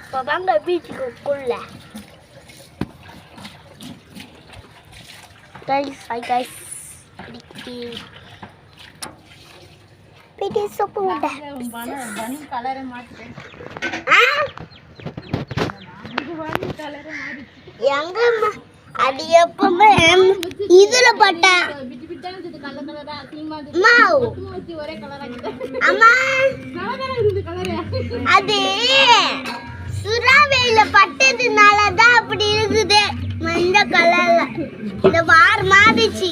இப்போ வாங்க வீட்டுக்குள்ள. Guys hi guys. பிடி சோப்பு விட பனி கலரை மாத்திட்டேன். எங்கம்மா அது எப்பவுமே இதுல பட்டேன். அது சுறாவையில பட்டதுனாலதான் அப்படி இருக்குது. மஞ்சள் கலர்ல இந்த வார் மாறிச்சு.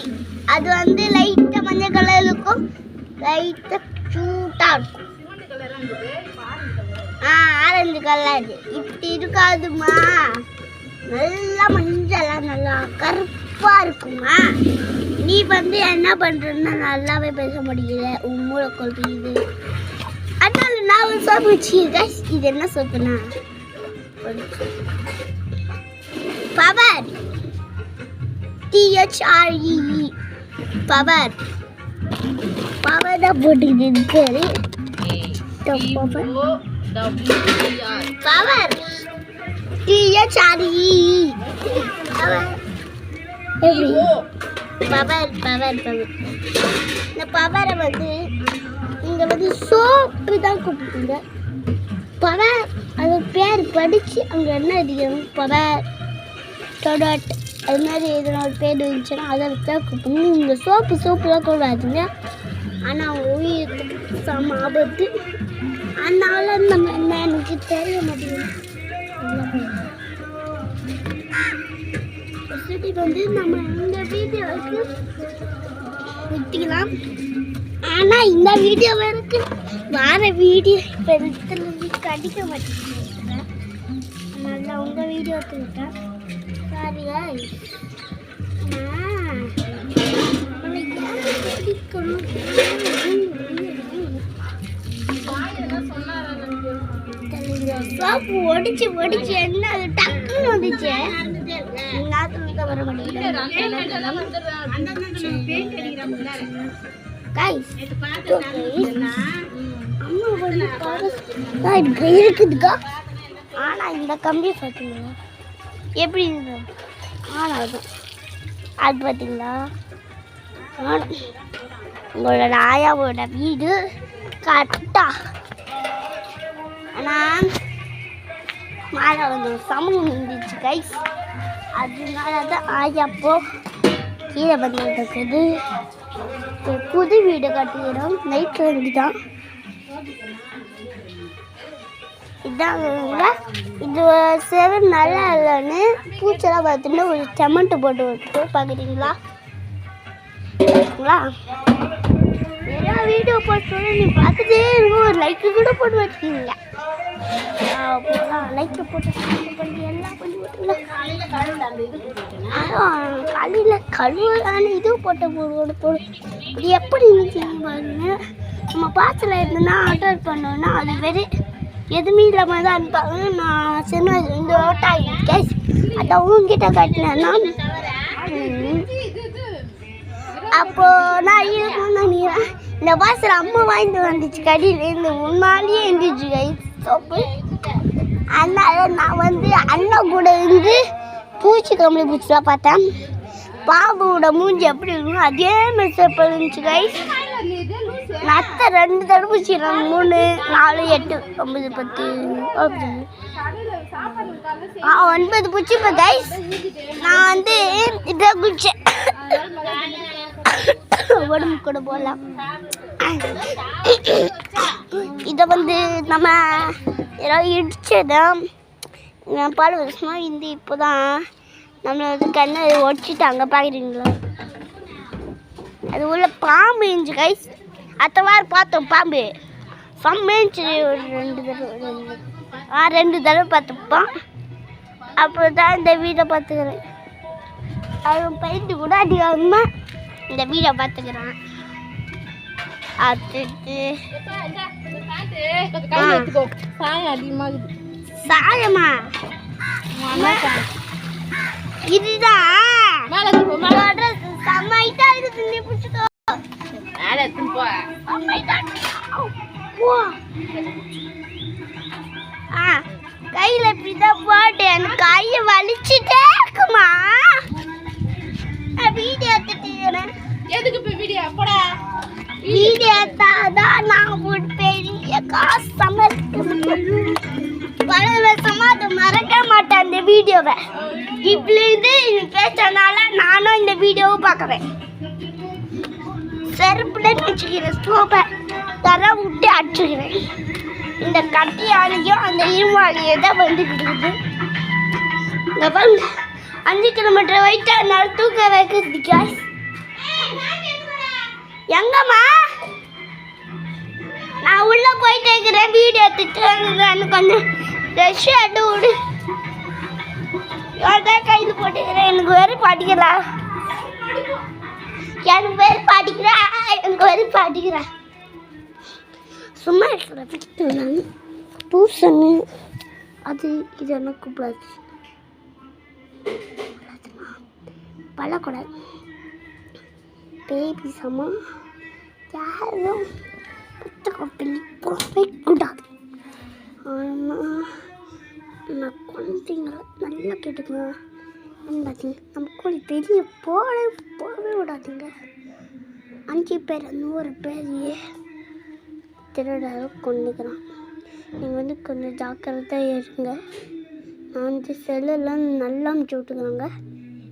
அது வந்து லைட்டா மஞ்சள் கலர் இருக்கும், லைட்டா சூட்டா இருக்கும். ஆரஞ்சு கலர் இப்படி இருக்காதுமா. நல்லா மஞ்சள் நல்லா கருப்பா இருக்குமா. நீ வந்து என்ன பண்றன்னா நல்லாவே பேச முடியல, உம்மூளை கொள்கிறது. அதனால நான் ஒரு சோப்பு வச்சுக்கிறேன். இது என்ன சோப்புனா பவர், THREE பவர். பவர் தான் போட்டுக்கிட்டு இருக்காரு. Power THREE power power power. இந்த பவரை வந்து இங்க வந்து சோப்பு தான் கூப்பிடுங்க. பவர் அது பேர் படிச்சு அங்க என்ன எழுதிக்கணும், பவர் டொடட் அது மாதிரி எதனா ஒரு பேர் இருந்துச்சுன்னா அதை வச்சு தான் கூப்பிடணும். இங்கே சோப்புலாம் கூடாதுங்க. ஆனால் அவங்க உயிருக்கு சம ஆபத்து. அதனால நம்ம என்ன எனக்கு தெரிய மாட்டேங்குது. வந்து நம்ம இந்த வீடியோவுக்கு விட்டுக்கலாம். ஆனால் இந்த வீடியோ வரைக்கு வார வீடியோ இப்போ கடிக்க மாட்டேங்குது. நல்லா உங்கள் வீடியோ எடுத்துக்கிட்டேன். சாரியா ஒடிச்சு ஒடிச்சு என்ன அது டக்குன்னு வந்துச்சு. வர மாட்டேங்குது. இருக்குதுக்கா. ஆனா இந்த கம்பி பார்த்தீங்களா எப்படி இருக்கு. ஆனால் அது பார்த்தீங்களா உங்களோட ஆயாவோட வீடு கரெக்டா. ஆனால் மேலே வந்து சமூகம் இருந்துச்சு கைஸ். அதனால தான் ஆயாப்போ கீழே பண்ணிட்டு இருக்குது. புது வீடு கட்டுகிறோம். நைட் வந்து தான் இதாங்க. இது செவன் நல்லா இல்லைன்னு பூச்செல்லாம் பார்த்துட்டு ஒரு செமண்ட்டு போட்டு விட்டு பார்க்குறீங்களா. எல்லா வீடியோ போட்டு நீ பார்த்துட்டே இருக்கும். ஒரு லைக்கு கூட போட்டு வச்சுக்கீங்க. லைக்கை போட்டு பண்ணி எல்லாம் பண்ணி விட்டுலாம். காலையில் கழுவான இது போட்ட போடு. இது எப்படி செய்வாங்க. நம்ம பாத்தில் இருந்தோன்னா ஆர்டர் பண்ணோன்னா அது வெறும் எதுவுமே இல்லாமல் தான் அனுப்பாங்க. நான் சின்ன இந்த ஓட்டாய் கேஸ் அதை உங்ககிட்ட கட்டினேன்னா அப்போது நான் இருக்கணும்னு நினைக்கிறேன். இந்த பாசில் அம்மா வாங்கிட்டு வந்துச்சு கடையிலேருந்து. முன்னாடியே இருந்துச்சு கை சோப்பு. அதனால நான் வந்து அண்ணன் கூட இருந்து பூச்சி கம்பளி பூச்சிலாம் பார்த்தேன். பாபுவோட மூஞ்சி எப்படி இருக்கும் அதே மாதிரி சோப்பு இருந்துச்சு கைஸ். நத்தை 2 தடுப்பூசி 3 4 8 9 10 9 பூச்சி. இப்போ கைஸ் நான் வந்து இதை குடிச்சேன். உடம்பு கூட போடலாம். இதை வந்து நம்ம ஏதாவது இடிச்சதான் பல வருஷமாக இந்த இப்போ தான் நம்மளை வந்து கண்ணை ஒடிச்சிட்டாங்க பார்க்குறீங்களா. அது உள்ள பாம்பு இருந்துச்சு கைஸ். அத்த வாரம் பார்த்தோம் பாம்பு செம்மேஞ்சு. ஒரு 2 தடவை பார்த்துப்பான். அப்புறம் தான் இந்த வீடை பார்த்துக்கிறேன். அவன் பைட்டு கூட அதிகமாக இந்த வீடை பார்த்துக்கிறான். சாயமா இதுதான் சமைட்டா இருக்கு. நீ பிடிச்சிக்கோ. கையில என் கையை வலிச்சுட்டே இருக்குமா வீடியோ எடுத்துட்டேன் எதுக்கு இப்போ வீடியோ போடா வீடியோ எடுத்தாதான் நான் ஒரு பெரிய காசு சமைக்கிறேன் பல வருஷமா அதை மறக்க மாட்டேன் அந்த வீடியோவை இப்படிருந்து பேசுறதுனால நானும் இந்த வீடியோவை பார்க்குறேன் செருப்புடன் வச்சுக்கிறேன் ஸ்டோப்பை தர விட்டு அடிச்சுக்கிறேன் இந்த கட்டியாலையும் அந்த இருமாலையை தான் வந்துக்கிட்டு இருக்குது இந்த பாருங்க 5 கிலோமீட்டர் வெயிட்டா என்னால் தூக்க வைக்கிறது காய்ஸ் எங்கம்மா நான் உள்ள போயிட்டு இருக்கிறேன் வீடியோ எடுத்துட்டு எனக்கு கொஞ்சம் ரெஷ் ஆட்டு விடு அதான் கையில் போட்டுக்கிறேன் எனக்கு வேறு பாட்டிக்கிறா எனக்கு வேறு பாட்டிக்கிறா எனக்கு வேறு பாட்டிக்கிறா சும்மா இருக்கிற நான் டியூஷனு அது இது என்ன கூப்பிடாது பழக்கூடாது பேபி சமா யாரும் புத்தகப்பள்ளி போகவே கூடாது ஆனால் நான் குழந்தைங்கள நல்லா கேட்டுக்கோங்க பார்த்தீங்க நம்ம கோழி பெரிய போகவே விடாதீங்க 5 பேர் 100 பேர் திருடாக கொண்டுக்கிறான் நீங்கள் வந்து கொஞ்சம் ஜாக்கிரதையாக இருங்க நான் வந்து செல்லெல்லாம் நல்லா அமுச்சு விட்டுக்கிறாங்க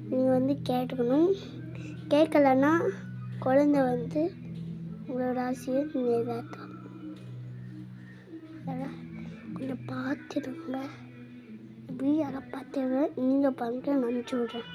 நீங்கள் வந்து கேட்டுக்கணும் கேட்கலன்னா குழந்தை வந்து உங்களோட ஆசையை நிறைவேற்றும் அதனால் கொஞ்சம் பார்த்துடுங்க எப்படி யாரை பார்த்துடுங்க நீங்கள் பண்ணிட்டு நான் அனுப்பிச்சி விட்றேன்